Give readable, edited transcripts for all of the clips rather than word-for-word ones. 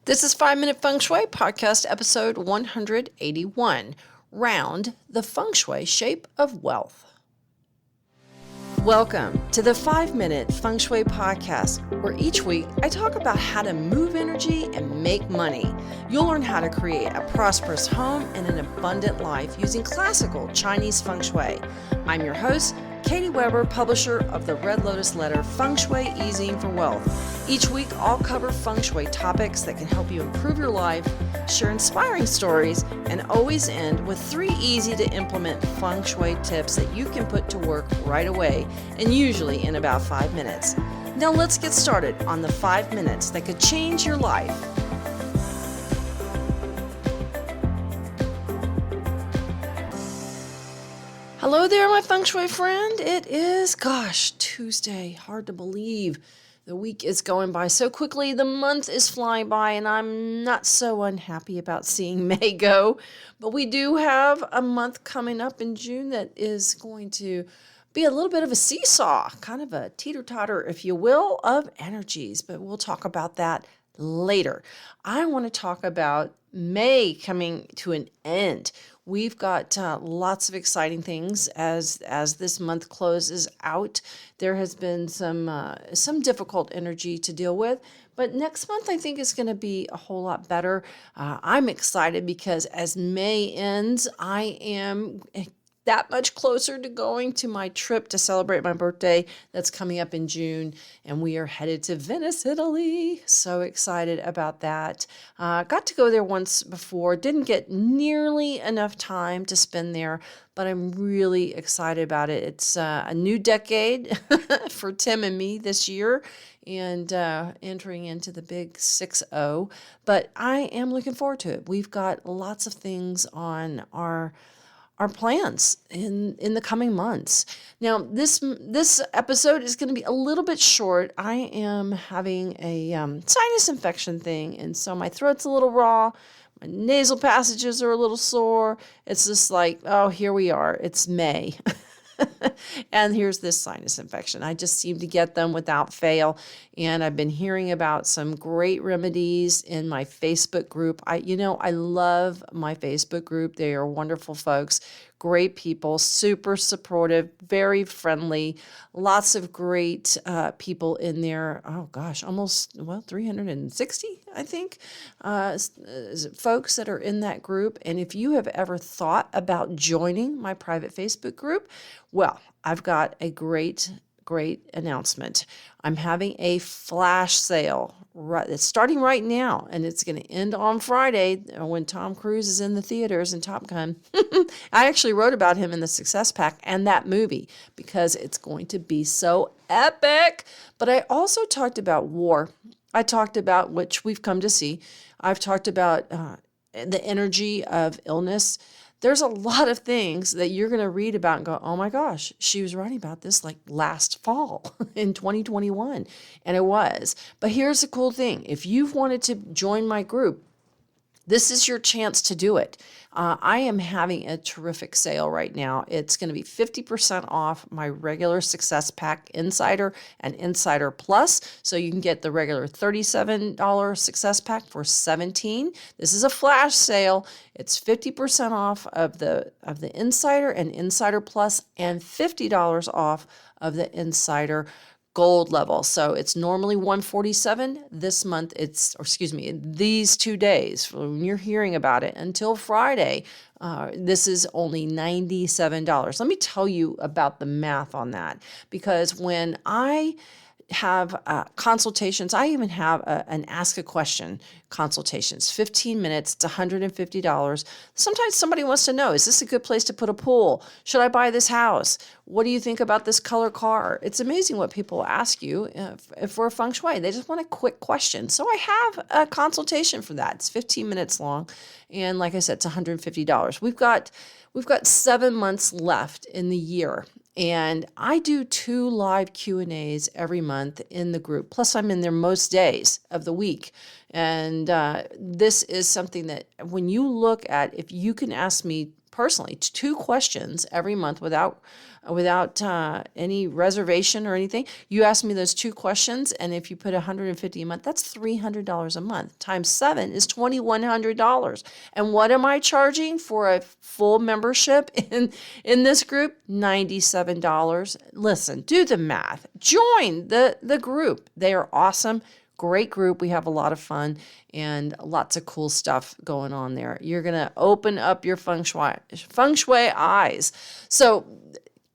This is 5 Minute Feng Shui Podcast, episode 181, Round the Feng Shui Shape of Wealth. Welcome to the 5 Minute Feng Shui Podcast, where each week I talk about how to move energy and make money. You'll learn how to create a prosperous home and an abundant life using classical Chinese Feng Shui. I'm your host, Katie Weber, publisher of the Red Lotus Letter, Feng Shui Easing for Wealth. Each week, I'll cover Feng Shui topics that can help you improve your life, share inspiring stories, and always end with 3 easy-to-implement Feng Shui tips that you can put to work right away, and usually in about 5 minutes. Now let's get started on the 5 minutes that could change your life. Hello there, my Feng Shui friend. It is, Tuesday. Hard to believe. The week is going by so quickly. The month is flying by, and I'm not so unhappy about seeing May go. But we do have a month coming up in June that is going to be a little bit of a seesaw, kind of a teeter-totter, if you will, of energies. But we'll talk about that later. I want to talk about May coming to an end. We've got lots of exciting things as this month closes out. There has been some difficult energy to deal with, but next month I think is going to be a whole lot better. I'm excited because as May ends, I am that much closer to going to my trip to celebrate my birthday that's coming up in June, and we are headed to Venice, Italy. So excited about that. Got to go there once before, didn't get nearly enough time to spend there, but I'm really excited about it. It's a new decade for Tim and me this year, and entering into the big 6-0, but I am looking forward to it. We've got lots of things on our plans in the coming months. Now, this episode is going to be a little bit short. I am having a sinus infection thing, and so my throat's a little raw. My nasal passages are a little sore. It's just like, oh, here we are. It's May. And here's this sinus infection. I just seem to get them without fail. And I've been hearing about some great remedies in my Facebook group. I love my Facebook group. They are wonderful folks, great people, super supportive, very friendly, lots of great people in there. Oh gosh, almost 360, I think, folks that are in that group. And if you have ever thought about joining my private Facebook group, well, I've got a great announcement. I'm having a flash sale. It's starting right now, and it's going to end on Friday when Tom Cruise is in the theaters in Top Gun. I actually wrote about him in the Success Pack and that movie because it's going to be so epic. But I also talked about war. I talked about, which we've come to see, I've talked about the energy of illness. There's a lot of things that you're going to read about and go, oh my gosh, she was writing about this like last fall in 2021. And it was. But here's the cool thing. If you've wanted to join my group, this is your chance to do it. I am having a terrific sale right now. It's going to be 50% off my regular Success Pack Insider and Insider Plus. So you can get the regular $37 Success Pack for $17. This is a flash sale. It's 50% off of the Insider and Insider Plus, and $50 off of the Insider Gold level. So it's normally $147. This month these 2 days when you're hearing about it until Friday, this is only $97. Let me tell you about the math on that, because when I have consultations, I even have an ask a question consultations, 15 minutes, it's $150. Sometimes somebody wants to know, is this a good place to put a pool? Should I buy this house? What do you think about this color car? It's amazing what people ask you for a feng shui. They just want a quick question. So I have a consultation for that. It's 15 minutes long. And like I said, it's $150. We've got 7 months left in the year. And I do 2 live Q&As every month in the group. Plus, I'm in there most days of the week. And this is something that when you look at, if you can ask me personally 2 questions every month without any reservation or anything. You ask me those 2 questions, and if you put $150 a month, that's $300 a month. Times 7 is $2,100. And what am I charging for a full membership in this group? $97. Listen, do the math. Join the group. They are awesome. Great group. We have a lot of fun and lots of cool stuff going on there. You're going to open up your feng shui eyes. So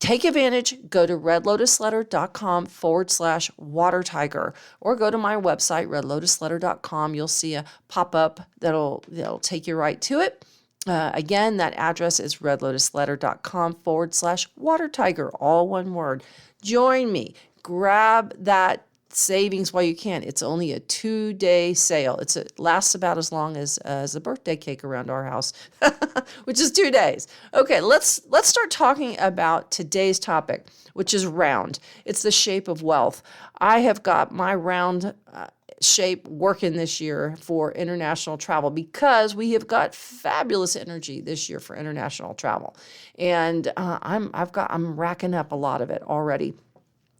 take advantage. Go to redlotusletter.com/water tiger, or go to my website, redlotusletter.com. You'll see a pop-up that'll take you right to it. Again, that address is redlotusletter.com/water tiger, all one word. Join me. Grab that savings while you can. It's only a 2-day sale. It lasts about as long as a birthday cake around our house, which is 2 days. Okay, let's start talking about today's topic, which is round. It's the shape of wealth. I have got my round shape working this year for international travel because we have got fabulous energy this year for international travel, and I'm racking up a lot of it already,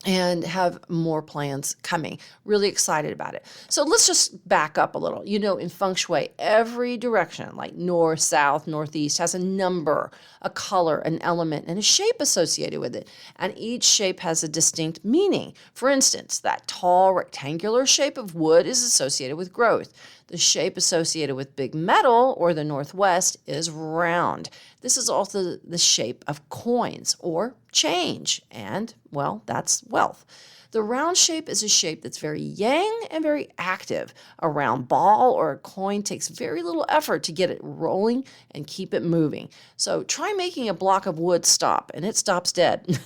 and have more plans coming. Really excited about it. So let's just back up a little. In Feng Shui, every direction, like north, south, northeast, has a number, a color, an element, and a shape associated with it. And each shape has a distinct meaning. For instance, that tall rectangular shape of wood is associated with growth. The shape associated with big metal, or the northwest, is round. This is also the shape of coins or change, and, well, that's wealth. The round shape is a shape that's very yang and very active. A round ball or a coin takes very little effort to get it rolling and keep it moving. So try making a block of wood stop, and it stops dead.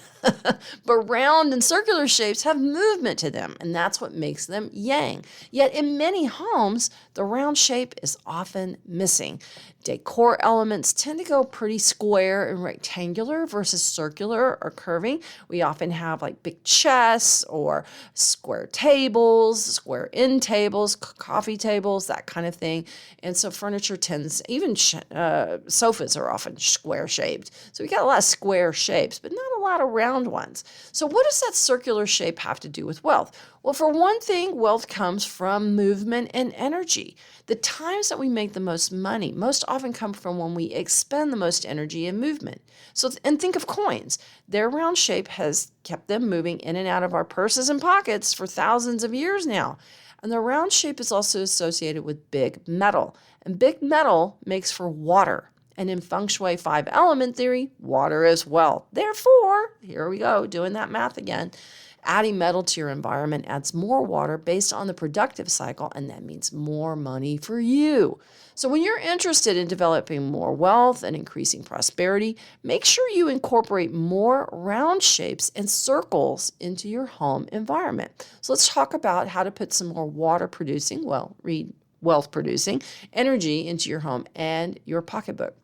But round and circular shapes have movement to them, and that's what makes them yang. Yet in many homes, the round shape is often missing. Decor elements tend to go pretty square and rectangular versus circular or curving. We often have like big chests or square tables, square end tables, coffee tables, that kind of thing. And so furniture tends, even sofas are often square shaped. So we got a lot of square shapes, but not a lot of round ones. So what does that circular shape have to do with wealth? Well, for one thing, wealth comes from movement and energy. The times that we make the most money most often come from when we expend the most energy and movement. And think of coins. Their round shape has kept them moving in and out of our purses and pockets for thousands of years now. And the round shape is also associated with big metal. And big metal makes for water. And in Feng Shui 5-element theory, water is wealth. Therefore, here we go, doing that math again. Adding metal to your environment adds more water based on the productive cycle, and that means more money for you. So when you're interested in developing more wealth and increasing prosperity, make sure you incorporate more round shapes and circles into your home environment. So let's talk about how to put some more water-producing, wealth-producing energy into your home and your pocketbook.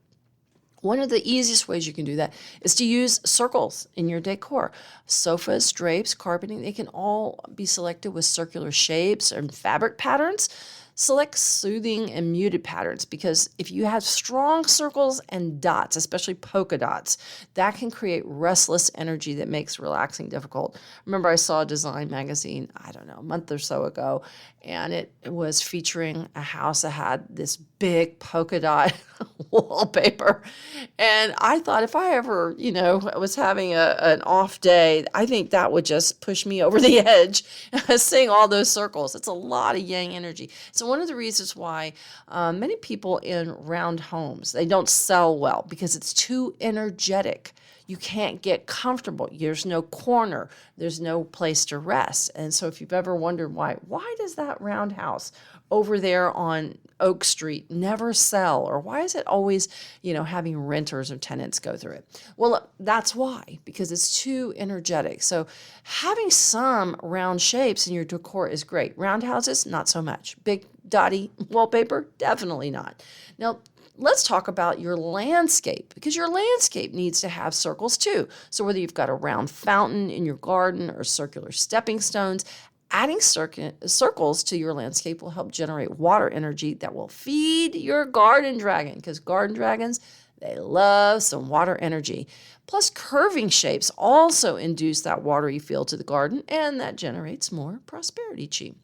One of the easiest ways you can do that is to use circles in your decor. Sofas, drapes, carpeting, they can all be selected with circular shapes and fabric patterns. Select soothing and muted patterns, because if you have strong circles and dots, especially polka dots, that can create restless energy that makes relaxing difficult. Remember, I saw a design magazine, a month or so ago, and it was featuring a house that had this big polka dot wallpaper. And I thought, if I ever, was having an off day, I think that would just push me over the edge, seeing all those circles. It's a lot of yang energy. So one of the reasons why many people in round homes, they don't sell well, because it's too energetic. You can't get comfortable. There's no corner. There's no place to rest. And so if you've ever wondered why does that round house over there on Oak Street never sell? Or why is it always, having renters or tenants go through it? Well, that's why, because it's too energetic. So having some round shapes in your decor is great. Round houses, not so much. Big dotty wallpaper, definitely not. Now, let's talk about your landscape, because your landscape needs to have circles too. So whether you've got a round fountain in your garden or circular stepping stones, adding circles to your landscape will help generate water energy that will feed your garden dragon, because garden dragons, They love some water energy. Plus, curving shapes also induce that watery feel to the garden, and that generates more prosperity chi.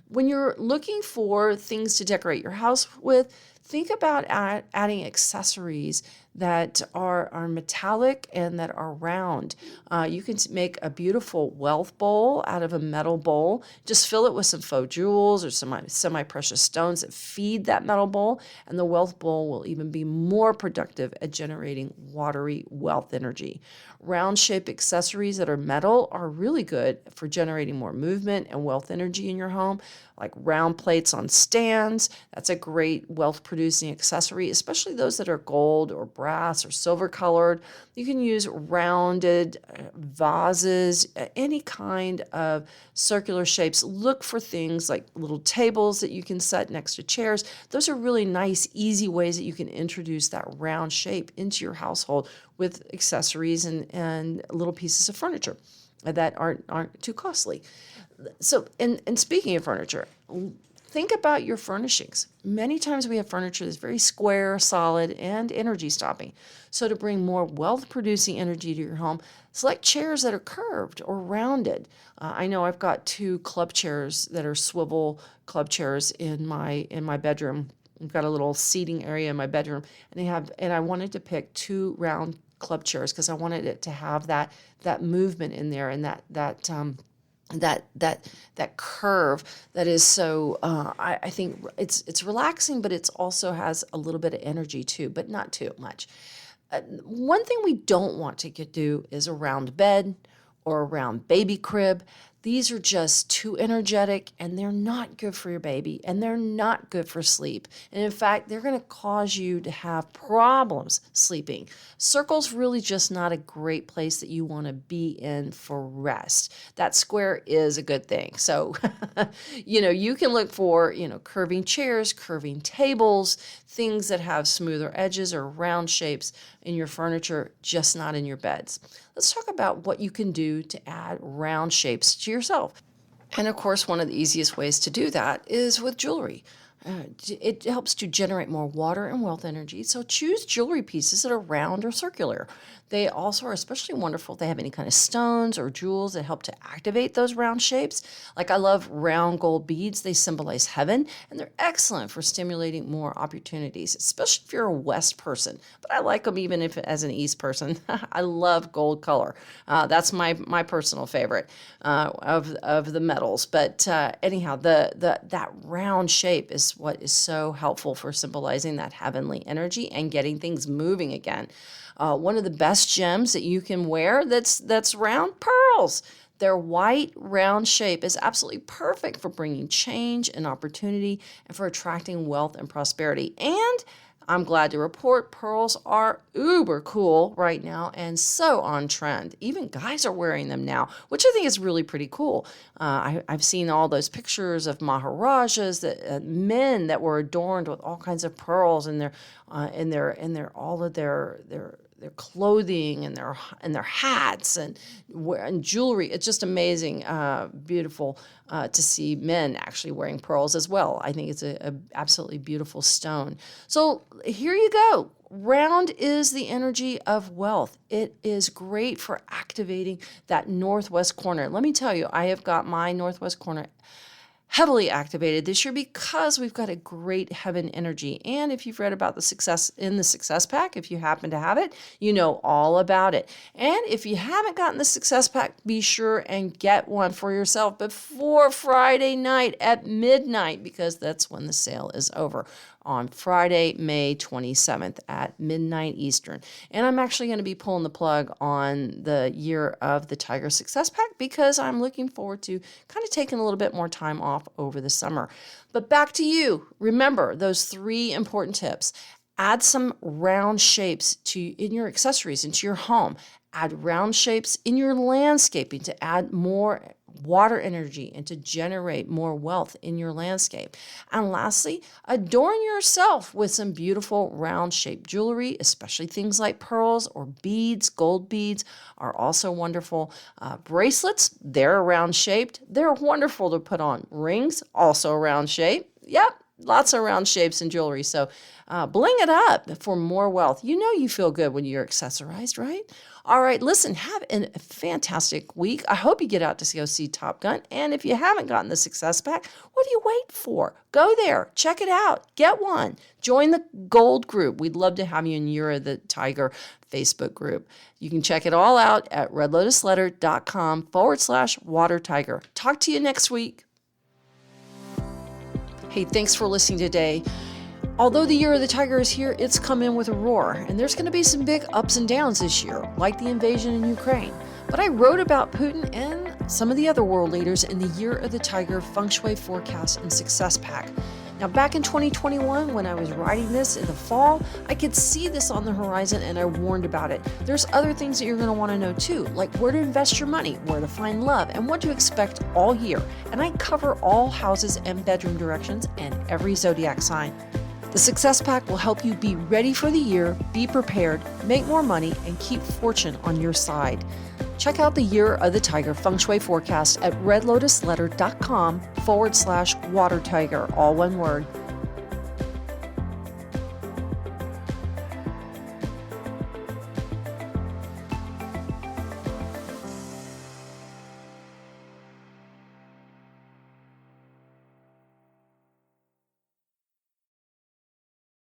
When you're looking for things to decorate your house with, think about adding accessories that are metallic and that are round. You can make a beautiful wealth bowl out of a metal bowl. Just fill it with some faux jewels or some semi-precious stones that feed that metal bowl, and the wealth bowl will even be more productive at generating watery wealth energy. Round-shaped accessories that are metal are really good for generating more movement and wealth energy in your home, like round plates on stands. That's a great wealth-producing accessory, especially those that are gold or brass or silver colored. You can use rounded vases, any kind of circular shapes. Look for things like little tables that you can set next to chairs. Those are really nice, easy ways that you can introduce that round shape into your household with accessories and little pieces of furniture that aren't too costly. So, and speaking of furniture, think about your furnishings. Many times we have furniture that's very square, solid, and energy stopping. So to bring more wealth producing energy to your home, select chairs that are curved or rounded. I know I've got 2 club chairs that are swivel club chairs in my bedroom. I've got a little seating area in my bedroom, and I wanted to pick 2 round club chairs because I wanted it to have that movement in there and that curve that is so I think it's relaxing, but it's also has a little bit of energy too, but not too much. One thing we don't want to do is a round bed or a round baby crib. These are just too energetic, and they're not good for your baby, and they're not good for sleep. And in fact, they're going to cause you to have problems sleeping. Circle's really just not a great place that you want to be in for rest. That square is a good thing. So, you can look for, curving chairs, curving tables, things that have smoother edges or round shapes in your furniture, just not in your beds. Let's talk about what you can do to add round shapes to yourself. And of course, one of the easiest ways to do that is with jewelry. It helps to generate more water and wealth energy. So choose jewelry pieces that are round or circular. They also are especially wonderful if they have any kind of stones or jewels that help to activate those round shapes. Like I love round gold beads. They symbolize heaven, and they're excellent for stimulating more opportunities, especially if you're a West person. But I like them even if as an East person. I love gold color. That's my personal favorite of the metals. But anyhow, that round shape is what is so helpful for symbolizing that heavenly energy and getting things moving again. One of the best gems that you can wear that's round, pearls. Their white, round shape is absolutely perfect for bringing change and opportunity and for attracting wealth and prosperity. And I'm glad to report pearls are uber cool right now and so on trend. Even guys are wearing them now, which I think is really pretty cool. I've seen all those pictures of Maharajas, men that were adorned with all kinds of pearls in their all of their clothing and their hats and jewelry. It's just amazing, beautiful to see men actually wearing pearls as well. I think it's a absolutely beautiful stone. So here you go. Round is the energy of wealth. It is great for activating that northwest corner. Let me tell you, I have got my northwest corner heavily activated this year because we've got a great heaven energy. And if you've read about the success in the success pack, if you happen to have it, you know all about it. And if you haven't gotten the success pack, be sure and get one for yourself before Friday night at midnight, because that's when the sale is over, on Friday, May 27th at midnight Eastern. And I'm actually going to be pulling the plug on the Year of the Tiger Success Pack because I'm looking forward to kind of taking a little bit more time off over the summer. But back to you. Remember those 3 important tips. Add some round shapes in your accessories, into your home. Add round shapes in your landscaping to add more water energy and to generate more wealth in your landscape. And lastly, adorn yourself with some beautiful round shaped jewelry, especially things like pearls or beads. Gold beads are also wonderful. Bracelets, they're round shaped. They're wonderful to put on. Rings, also round shape. Yep, lots of round shapes and jewelry. So bling it up for more wealth. You know you feel good when you're accessorized, right? All right, listen, have a fantastic week. I hope you get out to go see Top Gun. And if you haven't gotten the Success Pack, what do you wait for? Go there, check it out, get one. Join the Gold group. We'd love to have you in Year of the Tiger Facebook group. You can check it all out at redlotusletter.com/water tiger. Talk to you next week. Hey, thanks for listening today. Although the Year of the Tiger is here, it's come in with a roar, and there's going to be some big ups and downs this year, like the invasion in Ukraine. But I wrote about Putin and some of the other world leaders in the Year of the Tiger Feng Shui Forecast and Success Pack. Now, back in 2021, when I was writing this in the fall, I could see this on the horizon and I warned about it. There's other things that you're going to want to know too, like where to invest your money, where to find love, and what to expect all year. And I cover all houses and bedroom directions and every zodiac sign. The Success Pack will help you be ready for the year, be prepared, make more money, and keep fortune on your side. Check out the Year of the Tiger Feng Shui Forecast at redlotusletter.com/water tiger, all one word.